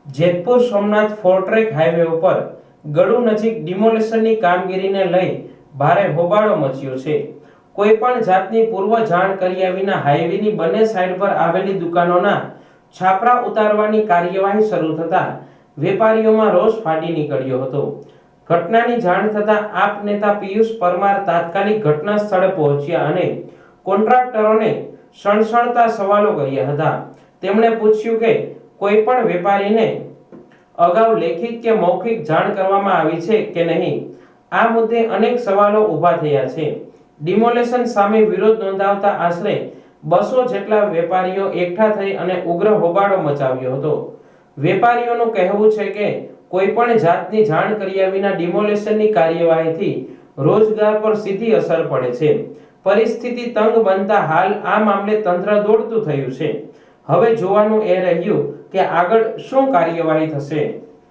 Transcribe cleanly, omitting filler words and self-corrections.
Jetpur Somnath ફોરટ્રેક highway ઉપર ગળુ નજીક ડિમોલિશનની કામગીરીને લઈ ભારે હોબાળો મચ્યો છે। કોઈ પણ જાતની પૂર્વ જાણ કર્યા વિના હાઈવેની બંને સાઈડ પર આવેલી દુકાનોના છાપરા ઉતારવાની કાર્યવાહી શરૂ થતા વેપારીઓમાં રોષ ફાટી નીકળ્યો હતો। ઘટનાની જાણ થતા આપ નેતા પિયુષ પરમાર તાત્કાલિક ઘટના સ્થળે પહોંચ્યા અને કોન્ટ્રાક્ટરોને સણસણતા સવાલો કર્યા હતા। તેમણે પૂછ્યું કે કોઈ પણ વેપારીને અગાઉ લેખિત કે મૌખિક જાણ કરવામાં આવી છે કે નહીં। આ મુદ્દે અનેક સવાલો ઊભા થયા છે। ડિમોલેશન સામે વિરોધ નોંધાવતા આશરે 200 જેટલા વેપારીઓ એકઠા થઈ અને ઉગ્ર હોબાળો મચાવ્યો હતો। વેપારીઓનું કહેવું છે કે કોઈ પણ જાતની જાણ કર્યા વિના ડિમોલેશનની કાર્યવાહીથી રોજગાર પર સીધી અસર પડે છે। પરિસ્થિતિ તંગ બનતા હાલ આ મામલે તંત્ર દોડતું થયું છે। હવે જોવાનું એ રહ્યું કે આગળ શું કાર્યવાહી થશે।